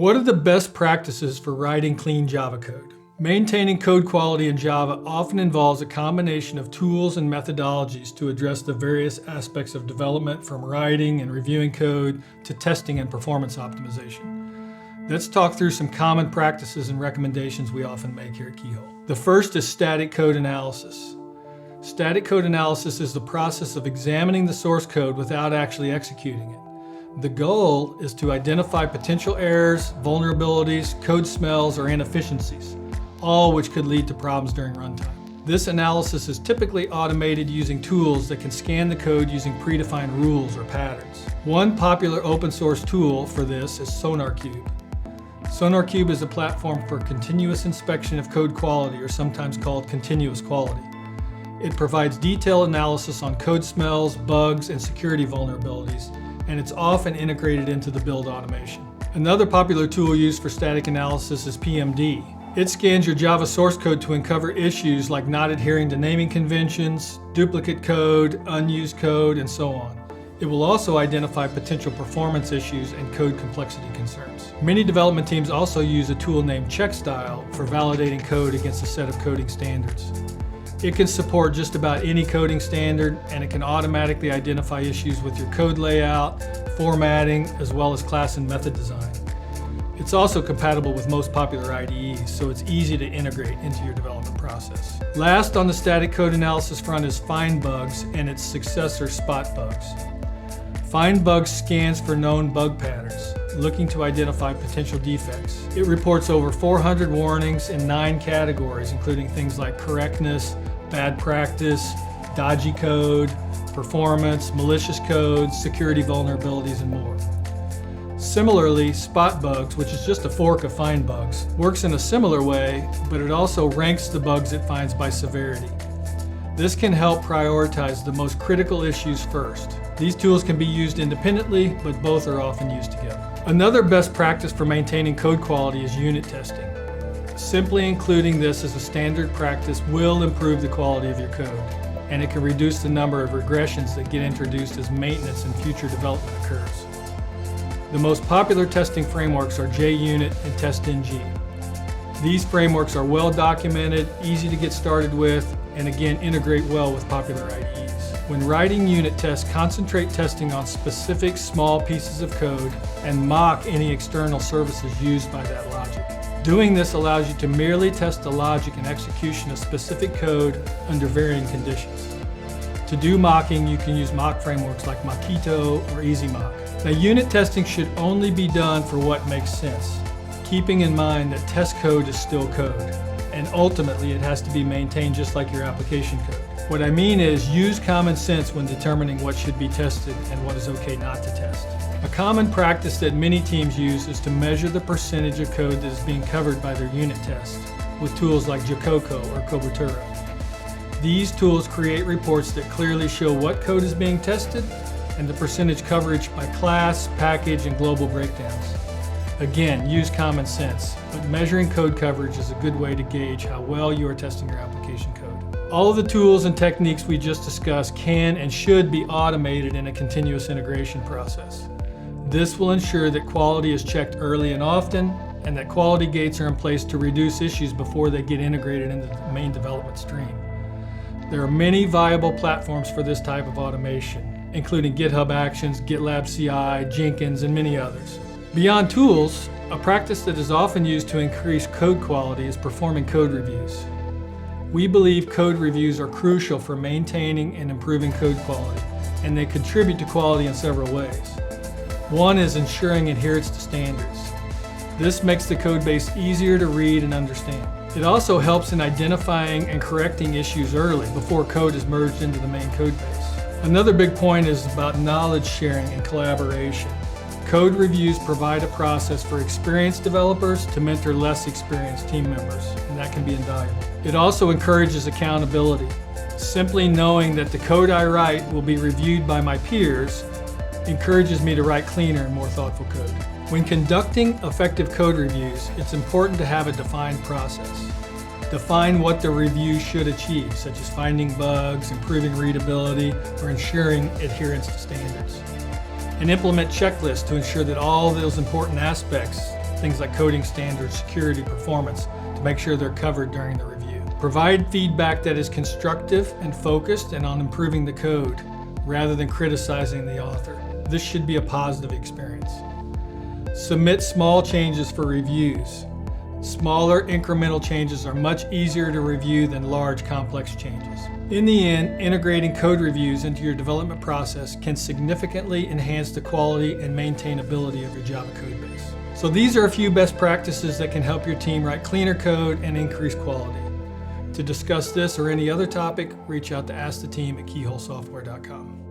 What are the best practices for writing clean Java code? Maintaining code quality in Java often involves a combination of tools and methodologies to address the various aspects of development, from writing and reviewing code to testing and performance optimization. Let's talk through some common practices and recommendations we often make here at Keyhole. The first is static code analysis. Static code analysis is the process of examining the source code without actually executing it. The goal is to identify potential errors, vulnerabilities, code smells, or inefficiencies, all which could lead to problems during runtime. This analysis is typically automated using tools that can scan the code using predefined rules or patterns. One popular open source tool for this is SonarQube. SonarQube is a platform for continuous inspection of code quality, or sometimes called continuous quality. It provides detailed analysis on code smells, bugs, and security vulnerabilities, and it's often integrated into the build automation. Another popular tool used for static analysis is PMD. It scans your Java source code to uncover issues like not adhering to naming conventions, duplicate code, unused code, and so on. It will also identify potential performance issues and code complexity concerns. Many development teams also use a tool named CheckStyle for validating code against a set of coding standards. It can support just about any coding standard, and it can automatically identify issues with your code layout, formatting, as well as class and method design. It's also compatible with most popular IDEs, so it's easy to integrate into your development process. Last on the static code analysis front is FindBugs and its successor SpotBugs. FindBugs scans for known bug patterns, looking to identify potential defects. It reports over 400 warnings in 9 categories, including things like correctness, bad practice, dodgy code, performance, malicious code, security vulnerabilities, and more. Similarly, SpotBugs, which is just a fork of FindBugs, works in a similar way, but it also ranks the bugs it finds by severity. This can help prioritize the most critical issues first. These tools can be used independently, but both are often used together. Another best practice for maintaining code quality is unit testing. Simply including this as a standard practice will improve the quality of your code, and it can reduce the number of regressions that get introduced as maintenance and future development occurs. The most popular testing frameworks are JUnit and TestNG. These frameworks are well documented, easy to get started with, and again integrate well with popular IDEs. When writing unit tests, concentrate testing on specific small pieces of code and mock any external services used by that logic. Doing this allows you to merely test the logic and execution of specific code under varying conditions. To do mocking, you can use mock frameworks like Mockito or EasyMock. Now, unit testing should only be done for what makes sense, keeping in mind that test code is still code, and ultimately it has to be maintained just like your application code. What I mean is, use common sense when determining what should be tested and what is okay not to test. A common practice that many teams use is to measure the percentage of code that is being covered by their unit test with tools like Jacoco or Kobutura. These tools create reports that clearly show what code is being tested and the percentage coverage by class, package, and global breakdowns. Again, use common sense, but measuring code coverage is a good way to gauge how well you are testing your application code. All of the tools and techniques we just discussed can and should be automated in a continuous integration process. This will ensure that quality is checked early and often, and that quality gates are in place to reduce issues before they get integrated into the main development stream. There are many viable platforms for this type of automation, including GitHub Actions, GitLab CI, Jenkins, and many others. Beyond tools, a practice that is often used to increase code quality is performing code reviews. We believe code reviews are crucial for maintaining and improving code quality, and they contribute to quality in several ways. One is ensuring adherence to standards. This makes the code base easier to read and understand. It also helps in identifying and correcting issues early before code is merged into the main code base. Another big point is about knowledge sharing and collaboration. Code reviews provide a process for experienced developers to mentor less experienced team members, and that can be invaluable. It also encourages accountability. Simply knowing that the code I write will be reviewed by my peers encourages me to write cleaner and more thoughtful code. When conducting effective code reviews, it's important to have a defined process. Define what the review should achieve, such as finding bugs, improving readability, or ensuring adherence to standards. And implement checklists to ensure that all those important aspects things like coding standards, security, performance, to make sure they're covered during the review. Provide feedback that is constructive and focused and on improving the code, rather than criticizing the author. This should be a positive experience. Submit small changes for reviews. Smaller incremental changes are much easier to review than large complex changes. In the end, integrating code reviews into your development process can significantly enhance the quality and maintainability of your Java code base. So these are a few best practices that can help your team write cleaner code and increase quality. To discuss this or any other topic, reach out to asktheteam@keyholesoftware.com.